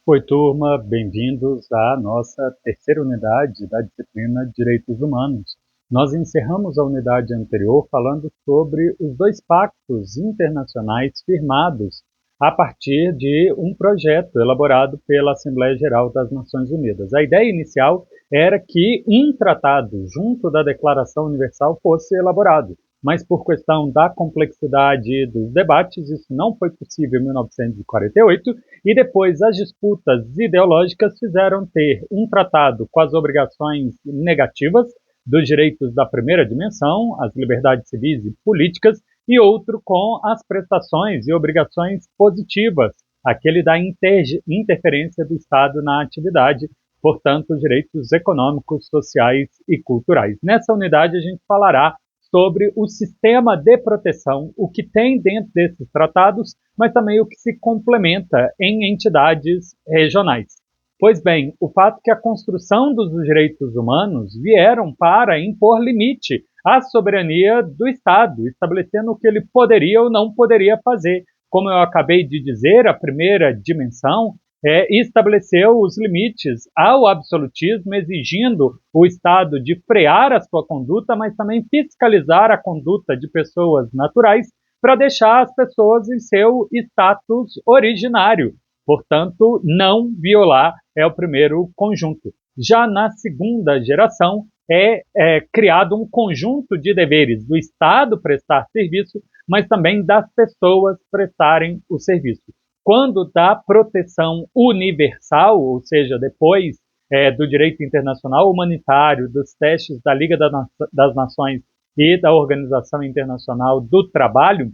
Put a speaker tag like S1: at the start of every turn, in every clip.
S1: Oi, turma, bem-vindos à nossa terceira unidade da disciplina Direitos Humanos. Nós encerramos a unidade anterior falando sobre os dois pactos internacionais firmados a partir de um projeto elaborado pela Assembleia Geral das Nações Unidas. A ideia inicial era que um tratado, junto da Declaração Universal, fosse elaborado, mas por questão da complexidade dos debates, isso não foi possível em 1948, e depois as disputas ideológicas fizeram ter um tratado com as obrigações negativas dos direitos da primeira dimensão, as liberdades civis e políticas, e outro com as prestações e obrigações positivas, aquele da interferência do Estado na atividade, portanto, os direitos econômicos, sociais e culturais. Nessa unidade a gente falará sobre o sistema de proteção, o que tem dentro desses tratados, mas também o que se complementa em entidades regionais. Pois bem, o fato que a construção dos direitos humanos vieram para impor limite à soberania do Estado, estabelecendo o que ele poderia ou não poderia fazer. Como eu acabei de dizer, a primeira dimensão estabeleceu os limites ao absolutismo, exigindo o Estado de frear a sua conduta, mas também fiscalizar a conduta de pessoas naturais para deixar as pessoas em seu status originário. Portanto, não violar é o primeiro conjunto. Já na segunda geração, é criado um conjunto de deveres do Estado prestar serviço, mas também das pessoas prestarem o serviço. Quando da proteção universal, ou seja, depois do direito internacional humanitário, dos testes da Liga das Nações e da Organização Internacional do Trabalho,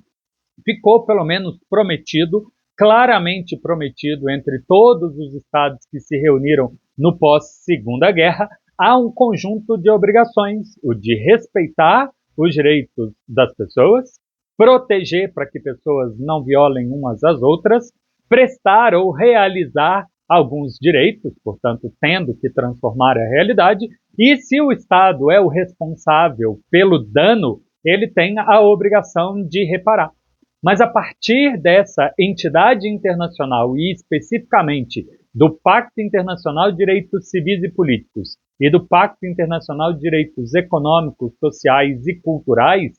S1: ficou pelo menos prometido, claramente prometido entre todos os estados que se reuniram no pós-Segunda Guerra, há um conjunto de obrigações, o de respeitar os direitos das pessoas, proteger para que pessoas não violem umas às outras, prestar ou realizar alguns direitos, portanto, tendo que transformar a realidade, e se o Estado é o responsável pelo dano, ele tem a obrigação de reparar. Mas a partir dessa entidade internacional e especificamente do Pacto Internacional de Direitos Civis e Políticos e do Pacto Internacional de Direitos Econômicos, Sociais e Culturais,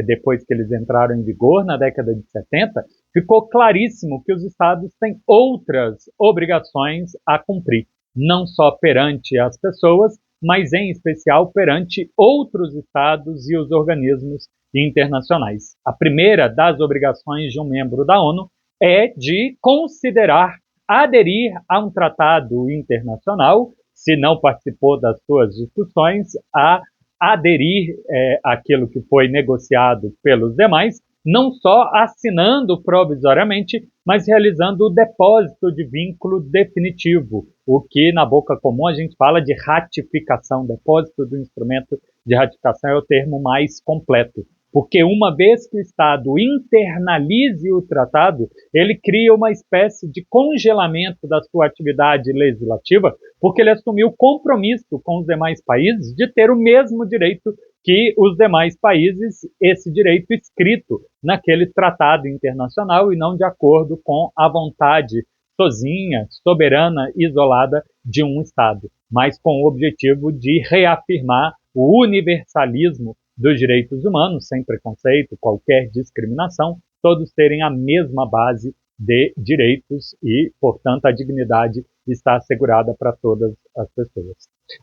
S1: depois que eles entraram em vigor na década de 70, ficou claríssimo que os Estados têm outras obrigações a cumprir, não só perante as pessoas, mas em especial perante outros Estados e os organismos internacionais. A primeira das obrigações de um membro da ONU é de considerar aderir a um tratado internacional, se não participou das suas discussões, a aderir àquilo que foi negociado pelos demais, não só assinando provisoriamente, mas realizando o depósito de vínculo definitivo, o que na boca comum a gente fala de ratificação. Depósito do instrumento de ratificação é o termo mais completo. Porque uma vez que o Estado internalize o tratado, ele cria uma espécie de congelamento da sua atividade legislativa, porque ele assumiu compromisso com os demais países de ter o mesmo direito que os demais países, esse direito escrito naquele tratado internacional e não de acordo com a vontade sozinha, soberana, isolada de um Estado, mas com o objetivo de reafirmar o universalismo dos direitos humanos, sem preconceito, qualquer discriminação, todos terem a mesma base de direitos e, portanto, a dignidade está assegurada para todas as pessoas.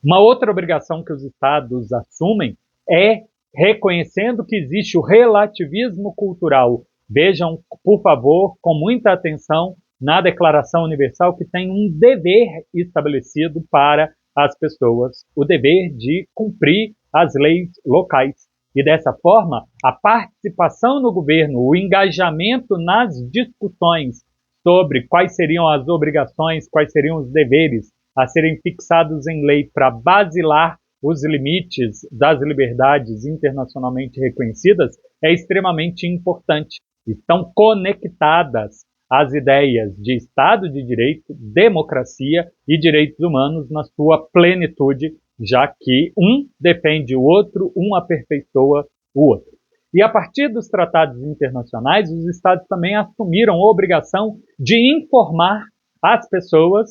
S1: Uma outra obrigação que os Estados assumem é reconhecendo que existe o relativismo cultural. Vejam, por favor, com muita atenção na Declaração Universal, que tem um dever estabelecido para as pessoas, o dever de cumprir as leis locais. E dessa forma, a participação no governo, o engajamento nas discussões sobre quais seriam as obrigações, quais seriam os deveres a serem fixados em lei para basilar os limites das liberdades internacionalmente reconhecidas, é extremamente importante. Estão conectadas as ideias de Estado de Direito, democracia e direitos humanos na sua plenitude, já que um depende o outro, um aperfeiçoa o outro. E a partir dos tratados internacionais, os Estados também assumiram a obrigação de informar as pessoas,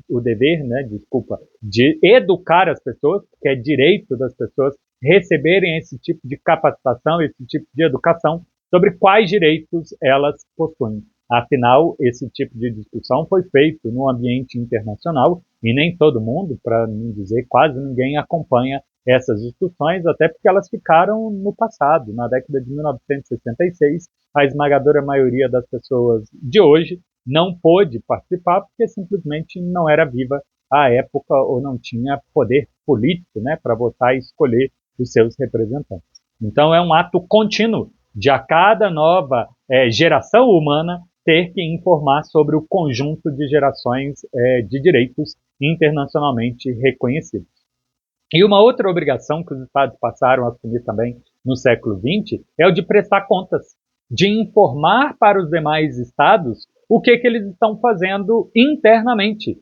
S1: o dever, de educar as pessoas, que é direito das pessoas receberem esse tipo de capacitação, esse tipo de educação sobre quais direitos elas possuem. Afinal, esse tipo de discussão foi feito no ambiente internacional e nem todo mundo, para não dizer quase ninguém, acompanha essas discussões, até porque elas ficaram no passado. Na década de 1966, a esmagadora maioria das pessoas de hoje não pôde participar porque simplesmente não era viva à época ou não tinha poder político, para votar e escolher os seus representantes. Então é um ato contínuo de a cada nova geração humana ter que informar sobre o conjunto de gerações de direitos internacionalmente reconhecidos. E uma outra obrigação que os Estados passaram a assumir também no século XX é o de prestar contas, de informar para os demais Estados o que eles estão fazendo internamente,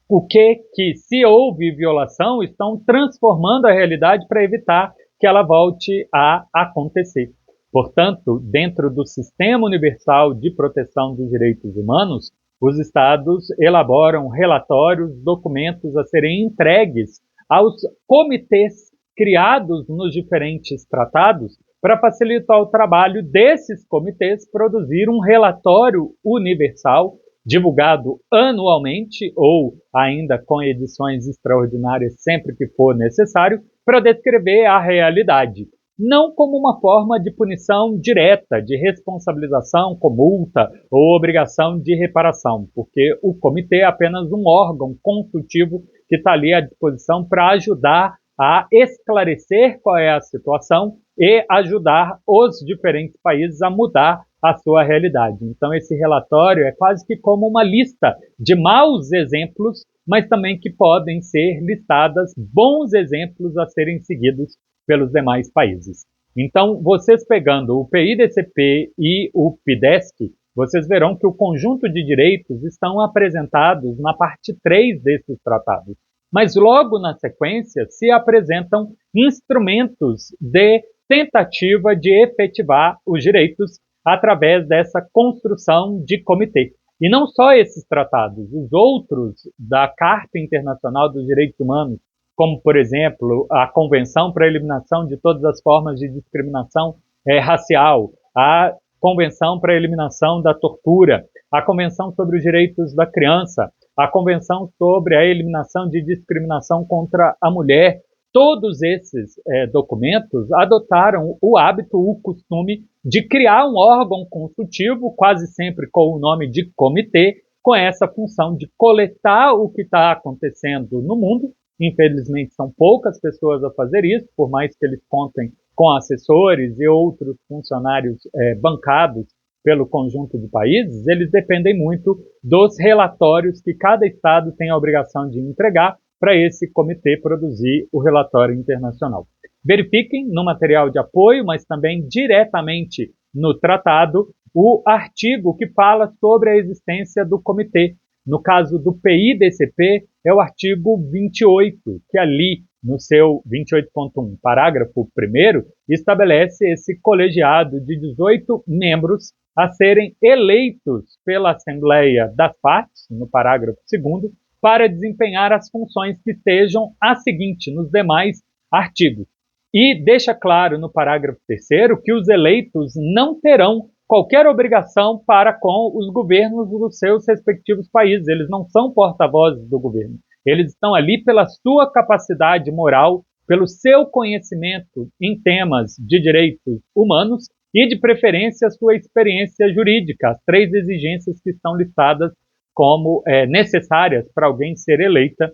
S1: o que, se houve violação, estão transformando a realidade para evitar que ela volte a acontecer. Portanto, dentro do Sistema Universal de Proteção dos Direitos Humanos, os Estados elaboram relatórios, documentos a serem entregues aos comitês criados nos diferentes tratados para facilitar o trabalho desses comitês produzir um relatório universal divulgado anualmente ou ainda com edições extraordinárias sempre que for necessário para descrever a realidade. Não como uma forma de punição direta, de responsabilização com multa ou obrigação de reparação, porque o comitê é apenas um órgão consultivo que está ali à disposição para ajudar a esclarecer qual é a situação e ajudar os diferentes países a mudar a sua realidade. Então, esse relatório é quase que como uma lista de maus exemplos, mas também que podem ser listadas bons exemplos a serem seguidos pelos demais países. Então, vocês pegando o PIDCP e o PIDESC, vocês verão que o conjunto de direitos estão apresentados na parte 3 desses tratados. Mas logo na sequência se apresentam instrumentos de tentativa de efetivar os direitos através dessa construção de comitê. E não só esses tratados, os outros da Carta Internacional dos Direitos Humanos, como, por exemplo, a Convenção para a Eliminação de Todas as Formas de Discriminação Racial, a Convenção para a Eliminação da Tortura, a Convenção sobre os Direitos da Criança, a Convenção sobre a Eliminação de Discriminação contra a Mulher. Todos esses documentos adotaram o hábito, o costume de criar um órgão consultivo, quase sempre com o nome de comitê, com essa função de coletar o que está acontecendo no mundo. Infelizmente, são poucas pessoas a fazer isso, por mais que eles contem com assessores e outros funcionários bancados pelo conjunto de países, eles dependem muito dos relatórios que cada estado tem a obrigação de entregar para esse comitê produzir o relatório internacional. Verifiquem no material de apoio, mas também diretamente no tratado, o artigo que fala sobre a existência do comitê. No caso do PIDCP, é o artigo 28, que ali, no seu 28.1, parágrafo 1º, estabelece esse colegiado de 18 membros a serem eleitos pela Assembleia das Partes, no parágrafo 2º, para desempenhar as funções que estejam a seguinte, nos demais artigos. E deixa claro no parágrafo 3º que os eleitos não terão qualquer obrigação para com os governos dos seus respectivos países. Eles não são porta-vozes do governo. Eles estão ali pela sua capacidade moral, pelo seu conhecimento em temas de direitos humanos e, de preferência, a sua experiência jurídica, as 3 exigências que estão listadas como necessárias para alguém ser eleita,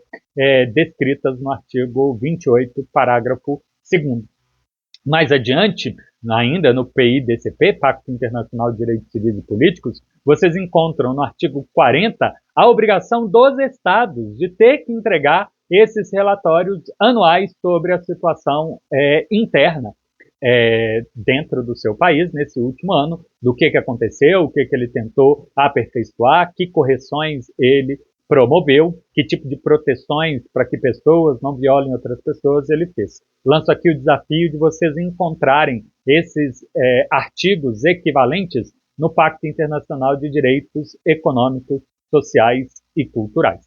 S1: descritas no artigo 28, parágrafo 2º. Mais adiante, ainda no PIDCP, Pacto Internacional de Direitos Civis e Políticos, vocês encontram no artigo 40 a obrigação dos estados de ter que entregar esses relatórios anuais sobre a situação interna dentro do seu país nesse último ano, do que aconteceu, o que ele tentou aperfeiçoar, que correções ele promoveu, que tipo de proteções para que pessoas não violem outras pessoas ele fez. Lanço aqui o desafio de vocês encontrarem esses artigos equivalentes no Pacto Internacional de Direitos Econômicos sociais e culturais.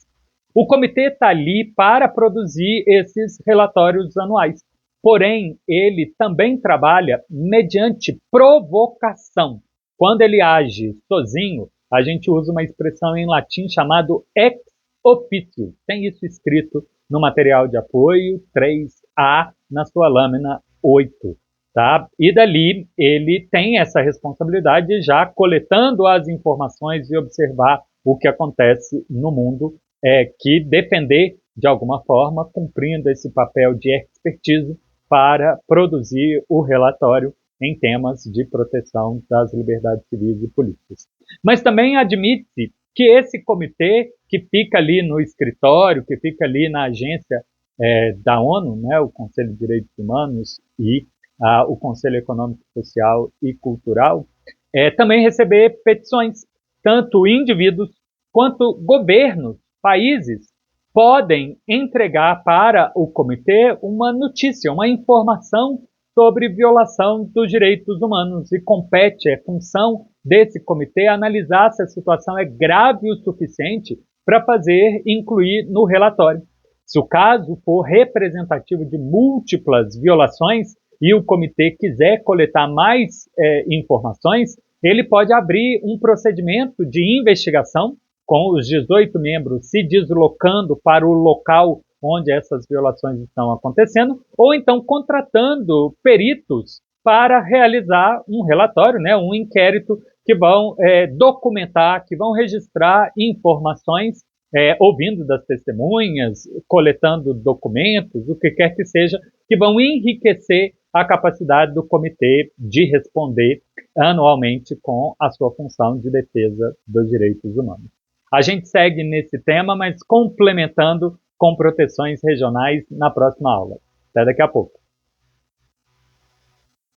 S1: O comitê está ali para produzir esses relatórios anuais, porém, ele também trabalha mediante provocação. Quando ele age sozinho, a gente usa uma expressão em latim chamada ex officio. Tem isso escrito no material de apoio 3A, na sua lâmina 8. Tá? E dali ele tem essa responsabilidade de já coletando as informações e observar o que acontece no mundo, que defender de alguma forma, cumprindo esse papel de expertise para produzir o relatório em temas de proteção das liberdades civis e políticas. Mas também admite que esse comitê, que fica ali no escritório, que fica ali na agência da ONU, né, o Conselho de Direitos Humanos e o Conselho Econômico, Social e Cultural, também receber petições, tanto indivíduos quanto governos, países, podem entregar para o comitê uma notícia, uma informação sobre violação dos direitos humanos e compete, é função desse comitê analisar se a situação é grave o suficiente para incluir no relatório. Se o caso for representativo de múltiplas violações e o comitê quiser coletar mais informações, ele pode abrir um procedimento de investigação com os 18 membros se deslocando para o local onde essas violações estão acontecendo, ou então contratando peritos para realizar um relatório, né, um inquérito que vão documentar, que vão registrar informações, ouvindo das testemunhas, coletando documentos, o que quer que seja, que vão enriquecer a capacidade do comitê de responder anualmente com a sua função de defesa dos direitos humanos. A gente segue nesse tema, mas complementando com proteções regionais na próxima aula. Até daqui a pouco.